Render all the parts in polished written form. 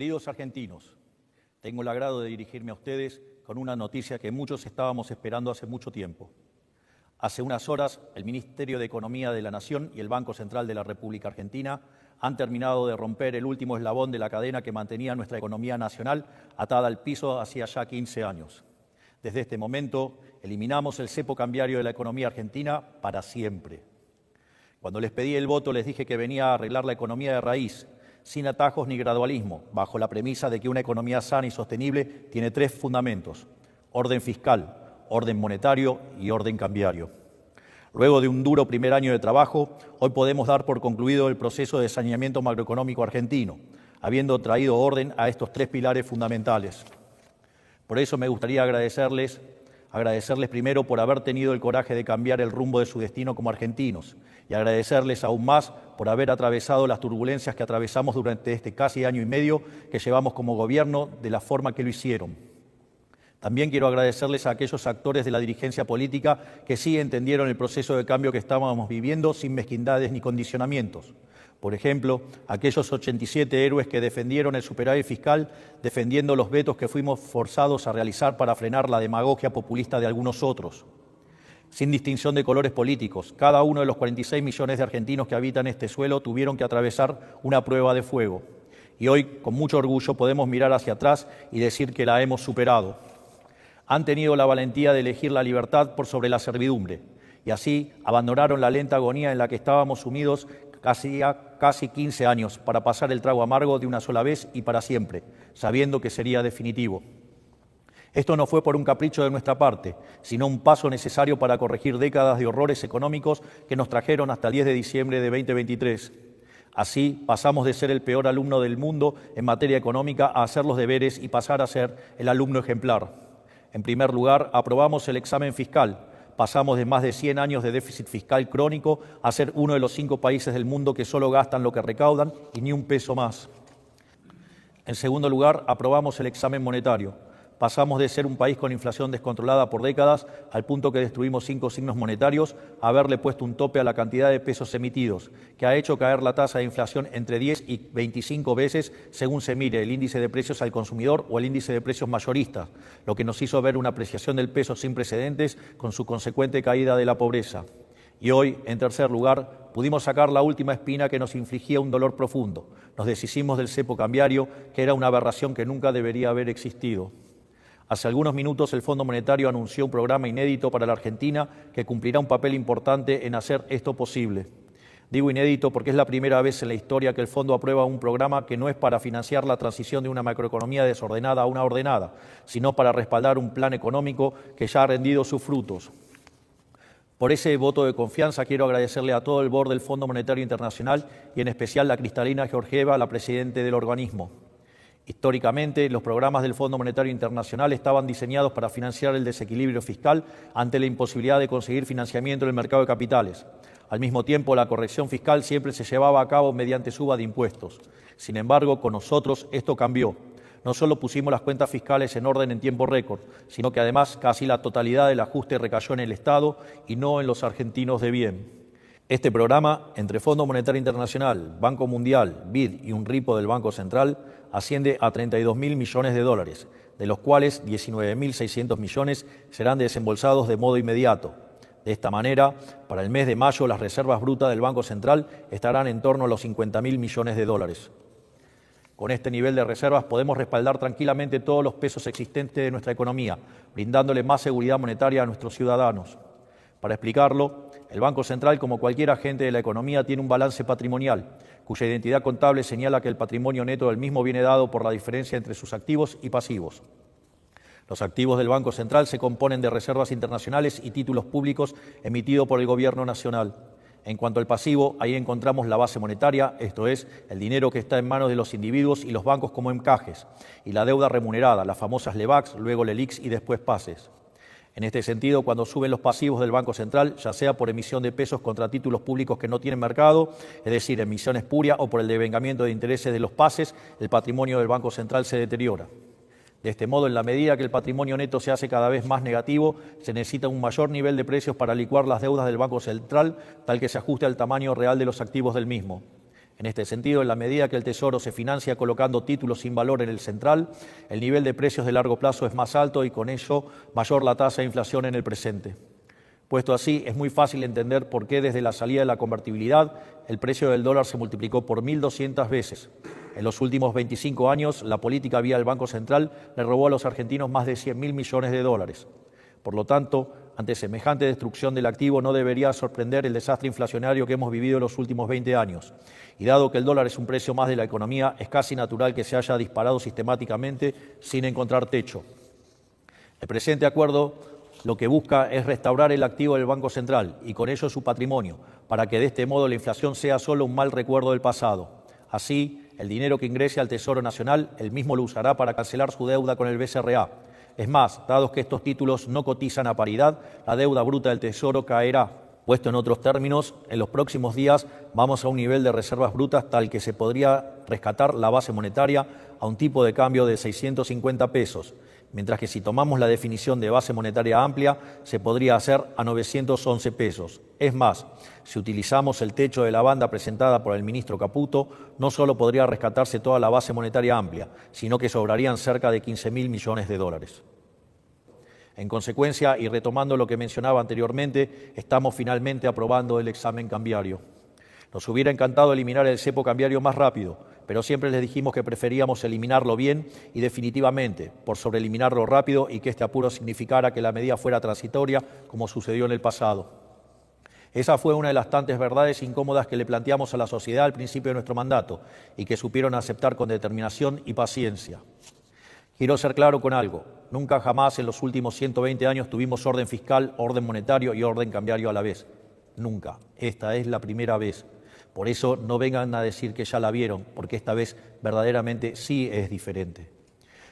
Queridos argentinos, tengo el agrado de dirigirme a ustedes con una noticia que muchos estábamos esperando hace mucho tiempo. Hace unas horas, el Ministerio de Economía de la Nación y el Banco Central de la República Argentina han terminado de romper el último eslabón de la cadena que mantenía nuestra economía nacional atada al piso hacía ya 15 años. Desde este momento, eliminamos el cepo cambiario de la economía argentina para siempre. Cuando les pedí el voto, les dije que venía a arreglar la economía de raíz, sin atajos ni gradualismo, bajo la premisa de que una economía sana y sostenible tiene tres fundamentos: orden fiscal, orden monetario y orden cambiario. Luego de un duro primer año de trabajo, hoy podemos dar por concluido el proceso de saneamiento macroeconómico argentino, habiendo traído orden a estos tres pilares fundamentales. Por eso me gustaría agradecerles primero por haber tenido el coraje de cambiar el rumbo de su destino como argentinos y agradecerles aún más por haber atravesado las turbulencias que atravesamos durante este casi año y medio que llevamos como gobierno de la forma que lo hicieron. También quiero agradecerles a aquellos actores de la dirigencia política que sí entendieron el proceso de cambio que estábamos viviendo sin mezquindades ni condicionamientos. Por ejemplo, aquellos 87 héroes que defendieron el superávit fiscal, defendiendo los vetos que fuimos forzados a realizar para frenar la demagogia populista de algunos otros. Sin distinción de colores políticos, cada uno de los 46 millones de argentinos que habitan este suelo tuvieron que atravesar una prueba de fuego. Y hoy, con mucho orgullo, podemos mirar hacia atrás y decir que la hemos superado. Han tenido la valentía de elegir la libertad por sobre la servidumbre, y así abandonaron la lenta agonía en la que estábamos sumidos casi 15 años para pasar el trago amargo de una sola vez y para siempre, sabiendo que sería definitivo. Esto no fue por un capricho de nuestra parte, sino un paso necesario para corregir décadas de horrores económicos que nos trajeron hasta el 10 de diciembre de 2023. Así pasamos de ser el peor alumno del mundo en materia económica a hacer los deberes y pasar a ser el alumno ejemplar. En primer lugar, aprobamos el examen fiscal. Pasamos de más de 100 años de déficit fiscal crónico a ser uno de los 5 países del mundo que solo gastan lo que recaudan y ni un peso más. En segundo lugar, aprobamos el examen monetario. Pasamos de ser un país con inflación descontrolada por décadas al punto que destruimos 5 signos monetarios a haberle puesto un tope a la cantidad de pesos emitidos, que ha hecho caer la tasa de inflación entre 10 y 25 veces según se mire el índice de precios al consumidor o el índice de precios mayoristas, lo que nos hizo ver una apreciación del peso sin precedentes con su consecuente caída de la pobreza. Y hoy, en tercer lugar, pudimos sacar la última espina que nos infligía un dolor profundo. Nos deshicimos del cepo cambiario, que era una aberración que nunca debería haber existido. Hace algunos minutos el Fondo Monetario anunció un programa inédito para la Argentina que cumplirá un papel importante en hacer esto posible. Digo inédito porque es la primera vez en la historia que el Fondo aprueba un programa que no es para financiar la transición de una macroeconomía desordenada a una ordenada, sino para respaldar un plan económico que ya ha rendido sus frutos. Por ese voto de confianza quiero agradecerle a todo el board del Fondo Monetario Internacional y en especial a Cristalina Georgieva, la presidenta del organismo. Históricamente, los programas del Fondo Monetario Internacional estaban diseñados para financiar el desequilibrio fiscal ante la imposibilidad de conseguir financiamiento en el mercado de capitales. Al mismo tiempo, la corrección fiscal siempre se llevaba a cabo mediante suba de impuestos. Sin embargo, con nosotros esto cambió. No solo pusimos las cuentas fiscales en orden en tiempo récord, sino que además casi la totalidad del ajuste recayó en el Estado y no en los argentinos de bien. Este programa, entre Fondo Monetario Internacional, Banco Mundial, BID y un ripo del Banco Central, asciende a 32.000 millones de dólares, de los cuales 19.600 millones serán desembolsados de modo inmediato. De esta manera, para el mes de mayo, las reservas brutas del Banco Central estarán en torno a los 50.000 millones de dólares. Con este nivel de reservas podemos respaldar tranquilamente todos los pesos existentes de nuestra economía, brindándole más seguridad monetaria a nuestros ciudadanos. Para explicarlo, el Banco Central, como cualquier agente de la economía, tiene un balance patrimonial, cuya identidad contable señala que el patrimonio neto del mismo viene dado por la diferencia entre sus activos y pasivos. Los activos del Banco Central se componen de reservas internacionales y títulos públicos emitidos por el Gobierno Nacional. En cuanto al pasivo, ahí encontramos la base monetaria, esto es, el dinero que está en manos de los individuos y los bancos como encajes, y la deuda remunerada, las famosas LEVACs, luego LELIQs y después PASES. En este sentido, cuando suben los pasivos del Banco Central, ya sea por emisión de pesos contra títulos públicos que no tienen mercado, es decir, emisión espuria, o por el devengamiento de intereses de los PASES, el patrimonio del Banco Central se deteriora. De este modo, en la medida que el patrimonio neto se hace cada vez más negativo, se necesita un mayor nivel de precios para licuar las deudas del Banco Central, tal que se ajuste al tamaño real de los activos del mismo. En este sentido, en la medida que el Tesoro se financia colocando títulos sin valor en el central, el nivel de precios de largo plazo es más alto y con ello mayor la tasa de inflación en el presente. Puesto así, es muy fácil entender por qué desde la salida de la convertibilidad el precio del dólar se multiplicó por 1.200 veces. En los últimos 25 años, la política vía el Banco Central le robó a los argentinos más de 100.000 millones de dólares. Por lo tanto, ante semejante destrucción del activo no debería sorprender el desastre inflacionario que hemos vivido en los últimos 20 años. Y dado que el dólar es un precio más de la economía, es casi natural que se haya disparado sistemáticamente sin encontrar techo. El presente acuerdo lo que busca es restaurar el activo del Banco Central y con ello su patrimonio, para que de este modo la inflación sea solo un mal recuerdo del pasado. Así, el dinero que ingrese al Tesoro Nacional, él mismo lo usará para cancelar su deuda con el BCRA. Es más, dado que estos títulos no cotizan a paridad, la deuda bruta del Tesoro caerá. Puesto en otros términos, en los próximos días vamos a un nivel de reservas brutas tal que se podría rescatar la base monetaria a un tipo de cambio de 650 pesos, mientras que si tomamos la definición de base monetaria amplia, se podría hacer a 911 pesos. Es más, si utilizamos el techo de la banda presentada por el ministro Caputo, no solo podría rescatarse toda la base monetaria amplia, sino que sobrarían cerca de 15.000 millones de dólares. En consecuencia, y retomando lo que mencionaba anteriormente, estamos finalmente aprobando el examen cambiario. Nos hubiera encantado eliminar el cepo cambiario más rápido, pero siempre les dijimos que preferíamos eliminarlo bien y definitivamente, por sobre eliminarlo rápido y que este apuro significara que la medida fuera transitoria, como sucedió en el pasado. Esa fue una de las tantas verdades incómodas que le planteamos a la sociedad al principio de nuestro mandato y que supieron aceptar con determinación y paciencia. Quiero ser claro con algo, nunca jamás en los últimos 120 años tuvimos orden fiscal, orden monetario y orden cambiario a la vez. Nunca. Esta es la primera vez. Por eso no vengan a decir que ya la vieron, porque esta vez verdaderamente sí es diferente.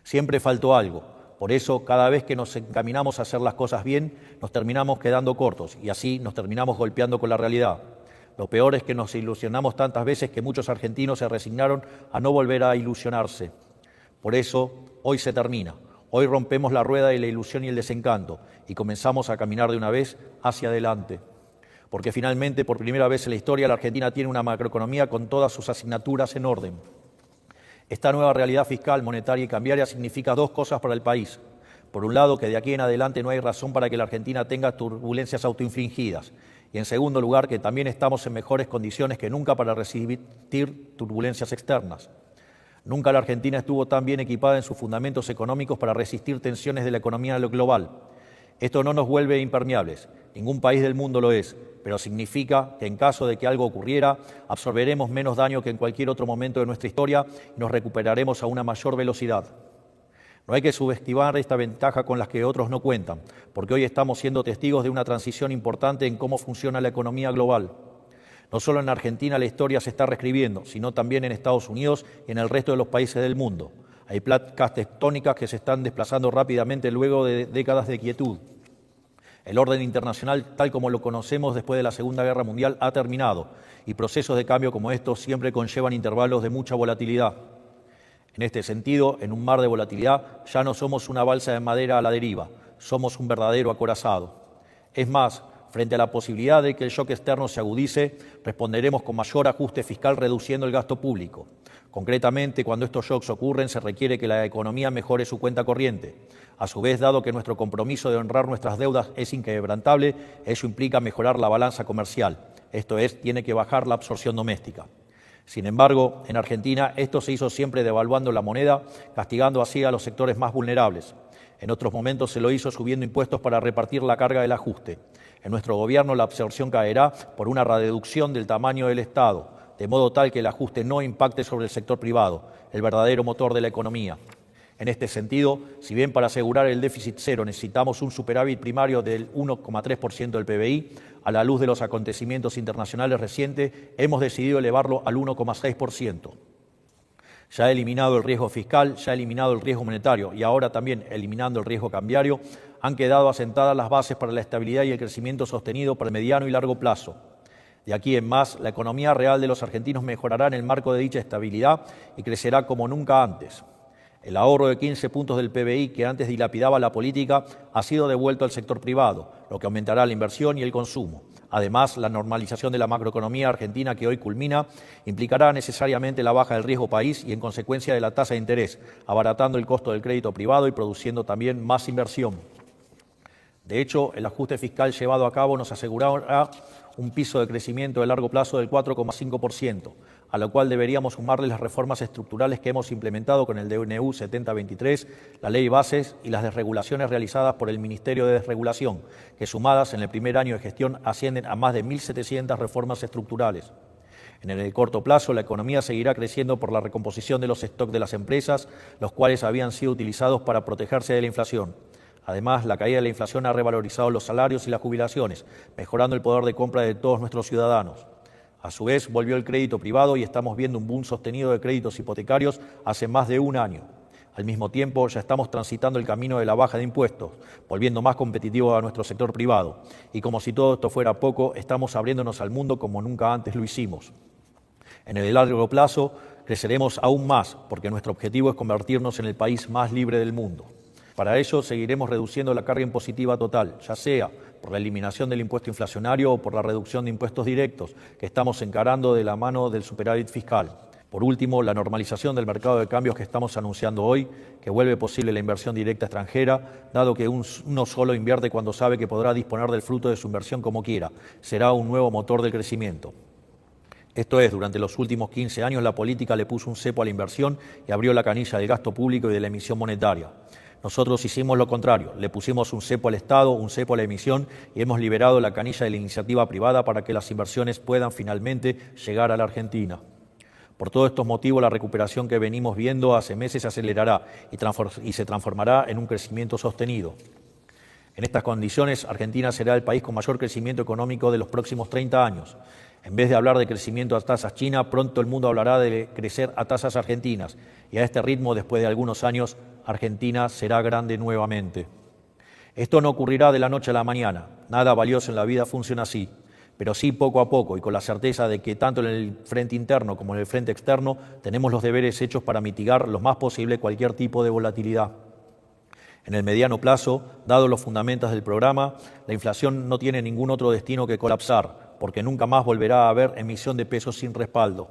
Siempre faltó algo. Por eso, cada vez que nos encaminamos a hacer las cosas bien, nos terminamos quedando cortos y así nos terminamos golpeando con la realidad. Lo peor es que nos ilusionamos tantas veces que muchos argentinos se resignaron a no volver a ilusionarse. Por eso, hoy se termina. Hoy rompemos la rueda de la ilusión y el desencanto y comenzamos a caminar de una vez hacia adelante. Porque finalmente, por primera vez en la historia, la Argentina tiene una macroeconomía con todas sus asignaturas en orden. Esta nueva realidad fiscal, monetaria y cambiaria significa dos cosas para el país. Por un lado, que de aquí en adelante no hay razón para que la Argentina tenga turbulencias autoinfligidas. Y en segundo lugar, que también estamos en mejores condiciones que nunca para resistir turbulencias externas. Nunca la Argentina estuvo tan bien equipada en sus fundamentos económicos para resistir tensiones de la economía global. Esto no nos vuelve impermeables, ningún país del mundo lo es, pero significa que en caso de que algo ocurriera, absorberemos menos daño que en cualquier otro momento de nuestra historia y nos recuperaremos a una mayor velocidad. No hay que subestimar esta ventaja con las que otros no cuentan, porque hoy estamos siendo testigos de una transición importante en cómo funciona la economía global. No solo en Argentina la historia se está reescribiendo, sino también en Estados Unidos y en el resto de los países del mundo. Hay placas tectónicas que se están desplazando rápidamente luego de décadas de quietud. El orden internacional, tal como lo conocemos después de la Segunda Guerra Mundial, ha terminado y procesos de cambio como estos siempre conllevan intervalos de mucha volatilidad. En este sentido, en un mar de volatilidad, ya no somos una balsa de madera a la deriva, somos un verdadero acorazado. Es más, frente a la posibilidad de que el shock externo se agudice, responderemos con mayor ajuste fiscal reduciendo el gasto público. Concretamente, cuando estos shocks ocurren, se requiere que la economía mejore su cuenta corriente. A su vez, dado que nuestro compromiso de honrar nuestras deudas es inquebrantable, eso implica mejorar la balanza comercial. Esto es, tiene que bajar la absorción doméstica. Sin embargo, en Argentina esto se hizo siempre devaluando la moneda, castigando así a los sectores más vulnerables. En otros momentos se lo hizo subiendo impuestos para repartir la carga del ajuste. En nuestro gobierno la absorción caerá por una reducción del tamaño del Estado, de modo tal que el ajuste no impacte sobre el sector privado, el verdadero motor de la economía. En este sentido, si bien para asegurar el déficit cero necesitamos un superávit primario del 1,3% del PBI, a la luz de los acontecimientos internacionales recientes, hemos decidido elevarlo al 1,6%. Ya eliminado el riesgo fiscal, ya eliminado el riesgo monetario y ahora también eliminando el riesgo cambiario, han quedado asentadas las bases para la estabilidad y el crecimiento sostenido para el mediano y largo plazo. De aquí en más, la economía real de los argentinos mejorará en el marco de dicha estabilidad y crecerá como nunca antes. El ahorro de 15 puntos del PBI que antes dilapidaba la política ha sido devuelto al sector privado, lo que aumentará la inversión y el consumo. Además, la normalización de la macroeconomía argentina que hoy culmina implicará necesariamente la baja del riesgo país y en consecuencia de la tasa de interés, abaratando el costo del crédito privado y produciendo también más inversión. De hecho, el ajuste fiscal llevado a cabo nos asegurará un piso de crecimiento de largo plazo del 4,5%, a lo cual deberíamos sumarle las reformas estructurales que hemos implementado con el DNU 7023, la Ley Bases y las desregulaciones realizadas por el Ministerio de Desregulación, que sumadas en el primer año de gestión ascienden a más de 1.700 reformas estructurales. En el corto plazo, la economía seguirá creciendo por la recomposición de los stocks de las empresas, los cuales habían sido utilizados para protegerse de la inflación. Además, la caída de la inflación ha revalorizado los salarios y las jubilaciones, mejorando el poder de compra de todos nuestros ciudadanos. A su vez, volvió el crédito privado y estamos viendo un boom sostenido de créditos hipotecarios hace más de un año. Al mismo tiempo, ya estamos transitando el camino de la baja de impuestos, volviendo más competitivo a nuestro sector privado. Y como si todo esto fuera poco, estamos abriéndonos al mundo como nunca antes lo hicimos. En el largo plazo, creceremos aún más, porque nuestro objetivo es convertirnos en el país más libre del mundo. Para ello, seguiremos reduciendo la carga impositiva total, ya sea por la eliminación del impuesto inflacionario o por la reducción de impuestos directos, que estamos encarando de la mano del superávit fiscal. Por último, la normalización del mercado de cambios que estamos anunciando hoy, que vuelve posible la inversión directa extranjera, dado que uno solo invierte cuando sabe que podrá disponer del fruto de su inversión como quiera. Será un nuevo motor del crecimiento. Esto es, durante los últimos 15 años la política le puso un cepo a la inversión y abrió la canilla del gasto público y de la emisión monetaria. Nosotros hicimos lo contrario, le pusimos un cepo al Estado, un cepo a la emisión y hemos liberado la canilla de la iniciativa privada para que las inversiones puedan finalmente llegar a la Argentina. Por todos estos motivos, la recuperación que venimos viendo hace meses se acelerará y se transformará en un crecimiento sostenido. En estas condiciones, Argentina será el país con mayor crecimiento económico de los próximos 30 años. En vez de hablar de crecimiento a tasas chinas, pronto el mundo hablará de crecer a tasas argentinas. Y a este ritmo, después de algunos años, Argentina será grande nuevamente. Esto no ocurrirá de la noche a la mañana. Nada valioso en la vida funciona así. Pero sí poco a poco y con la certeza de que tanto en el frente interno como en el frente externo tenemos los deberes hechos para mitigar lo más posible cualquier tipo de volatilidad. En el mediano plazo, dados los fundamentos del programa, la inflación no tiene ningún otro destino que colapsar, porque nunca más volverá a haber emisión de pesos sin respaldo.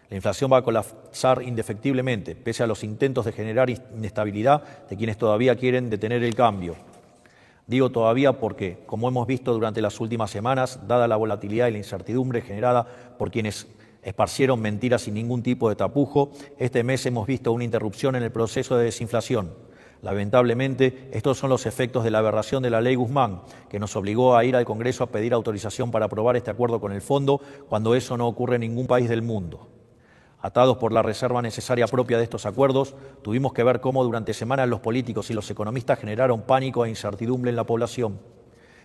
La inflación va a colapsar indefectiblemente, pese a los intentos de generar inestabilidad de quienes todavía quieren detener el cambio. Digo todavía porque, como hemos visto durante las últimas semanas, dada la volatilidad y la incertidumbre generada por quienes esparcieron mentiras sin ningún tipo de tapujo, este mes hemos visto una interrupción en el proceso de desinflación. Lamentablemente, estos son los efectos de la aberración de la Ley Guzmán, que nos obligó a ir al Congreso a pedir autorización para aprobar este acuerdo con el Fondo, cuando eso no ocurre en ningún país del mundo. Atados por la reserva necesaria propia de estos acuerdos, tuvimos que ver cómo durante semanas los políticos y los economistas generaron pánico e incertidumbre en la población.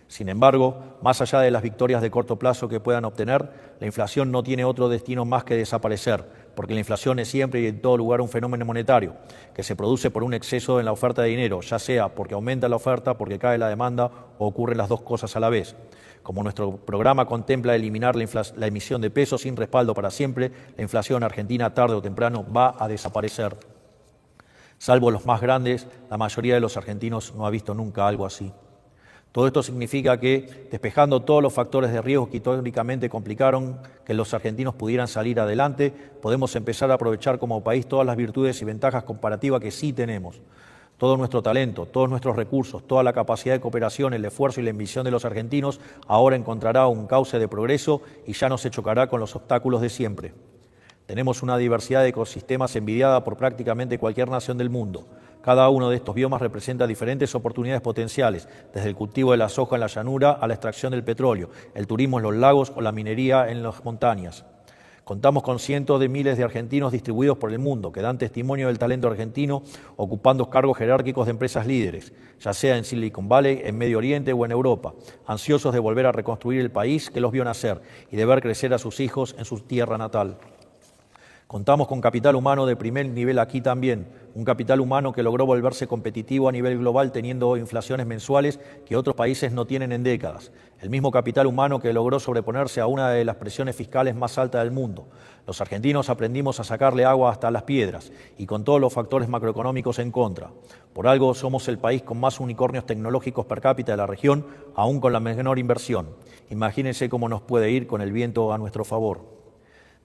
Sin embargo, más allá de las victorias de corto plazo que puedan obtener, la inflación no tiene otro destino más que desaparecer, porque la inflación es siempre y en todo lugar un fenómeno monetario, que se produce por un exceso en la oferta de dinero, ya sea porque aumenta la oferta, porque cae la demanda o ocurren las dos cosas a la vez. Como nuestro programa contempla eliminar la emisión de pesos sin respaldo para siempre, la inflación argentina tarde o temprano va a desaparecer. Salvo los más grandes, la mayoría de los argentinos no ha visto nunca algo así. Todo esto significa que, despejando todos los factores de riesgo que históricamente complicaron que los argentinos pudieran salir adelante, podemos empezar a aprovechar como país todas las virtudes y ventajas comparativas que sí tenemos. Todo nuestro talento, todos nuestros recursos, toda la capacidad de cooperación, el esfuerzo y la ambición de los argentinos ahora encontrará un cauce de progreso y ya no se chocará con los obstáculos de siempre. Tenemos una diversidad de ecosistemas envidiada por prácticamente cualquier nación del mundo. Cada uno de estos biomas representa diferentes oportunidades potenciales, desde el cultivo de la soja en la llanura a la extracción del petróleo, el turismo en los lagos o la minería en las montañas. Contamos con cientos de miles de argentinos distribuidos por el mundo que dan testimonio del talento argentino ocupando cargos jerárquicos de empresas líderes, ya sea en Silicon Valley, en Medio Oriente o en Europa, ansiosos de volver a reconstruir el país que los vio nacer y de ver crecer a sus hijos en su tierra natal. Contamos con capital humano de primer nivel aquí también, un capital humano que logró volverse competitivo a nivel global teniendo inflaciones mensuales que otros países no tienen en décadas. El mismo capital humano que logró sobreponerse a una de las presiones fiscales más altas del mundo. Los argentinos aprendimos a sacarle agua hasta las piedras y con todos los factores macroeconómicos en contra. Por algo somos el país con más unicornios tecnológicos per cápita de la región, aún con la menor inversión. Imagínense cómo nos puede ir con el viento a nuestro favor.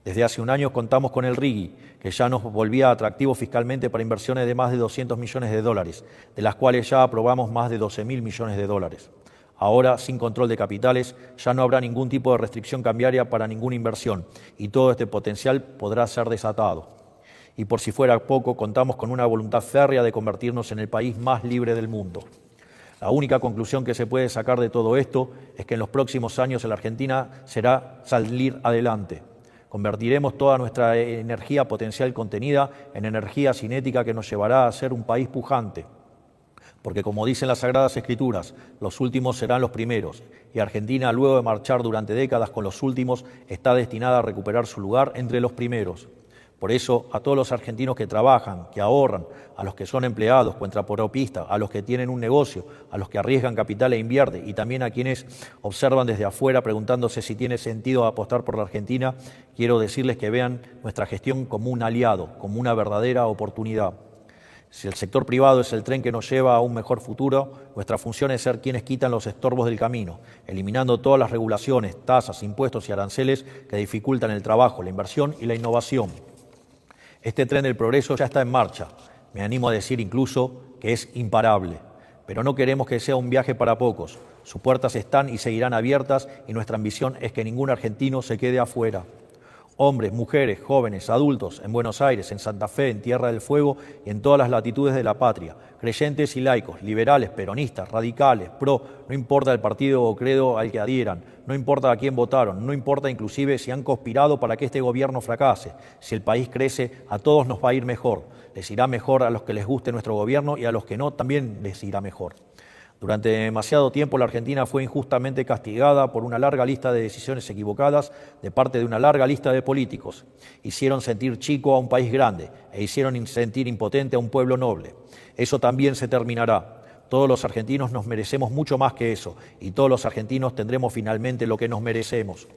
Desde hace un año contamos con el RIGI, que ya nos volvía atractivo fiscalmente para inversiones de más de 200 millones de dólares, de las cuales ya aprobamos más de 12.000 millones de dólares. Ahora, sin control de capitales, ya no habrá ningún tipo de restricción cambiaria para ninguna inversión y todo este potencial podrá ser desatado. Y por si fuera poco, contamos con una voluntad férrea de convertirnos en el país más libre del mundo. La única conclusión que se puede sacar de todo esto es que en los próximos años en la Argentina será salir adelante. Convertiremos toda nuestra energía potencial contenida en energía cinética que nos llevará a ser un país pujante. Porque como dicen las Sagradas Escrituras, los últimos serán los primeros, y Argentina, luego de marchar durante décadas con los últimos, está destinada a recuperar su lugar entre los primeros. Por eso, a todos los argentinos que trabajan, que ahorran, a los que son empleados, cuentapropistas, a los que tienen un negocio, a los que arriesgan capital e invierten, y también a quienes observan desde afuera preguntándose si tiene sentido apostar por la Argentina, quiero decirles que vean nuestra gestión como un aliado, como una verdadera oportunidad. Si el sector privado es el tren que nos lleva a un mejor futuro, nuestra función es ser quienes quitan los estorbos del camino, eliminando todas las regulaciones, tasas, impuestos y aranceles que dificultan el trabajo, la inversión y la innovación. Este tren del progreso ya está en marcha. Me animo a decir incluso que es imparable. Pero no queremos que sea un viaje para pocos. Sus puertas están y seguirán abiertas y nuestra ambición es que ningún argentino se quede afuera. Hombres, mujeres, jóvenes, adultos, en Buenos Aires, en Santa Fe, en Tierra del Fuego y en todas las latitudes de la patria, creyentes y laicos, liberales, peronistas, radicales, pro, no importa el partido o credo al que adhieran, no importa a quién votaron, no importa inclusive si han conspirado para que este gobierno fracase. Si el país crece, a todos nos va a ir mejor. Les irá mejor a los que les guste nuestro gobierno y a los que no, también les irá mejor. Durante demasiado tiempo la Argentina fue injustamente castigada por una larga lista de decisiones equivocadas de parte de una larga lista de políticos. Hicieron sentir chico a un país grande e hicieron sentir impotente a un pueblo noble. Eso también se terminará. Todos los argentinos nos merecemos mucho más que eso y todos los argentinos tendremos finalmente lo que nos merecemos.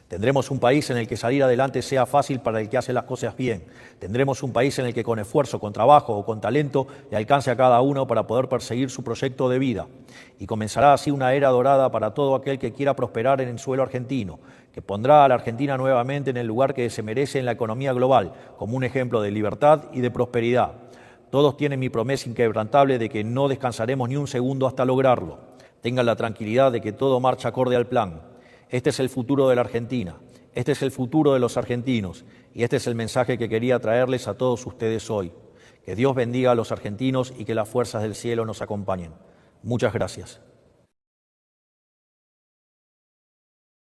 Tendremos un país en el que salir adelante sea fácil para el que hace las cosas bien. Tendremos un país en el que con esfuerzo, con trabajo o con talento le alcance a cada uno para poder perseguir su proyecto de vida. Y comenzará así una era dorada para todo aquel que quiera prosperar en el suelo argentino, que pondrá a la Argentina nuevamente en el lugar que se merece en la economía global, como un ejemplo de libertad y de prosperidad. Todos tienen mi promesa inquebrantable de que no descansaremos ni un segundo hasta lograrlo. Tengan la tranquilidad de que todo marcha acorde al plan. Este es el futuro de la Argentina, este es el futuro de los argentinos y este es el mensaje que quería traerles a todos ustedes hoy. Que Dios bendiga a los argentinos y que las fuerzas del cielo nos acompañen. Muchas gracias.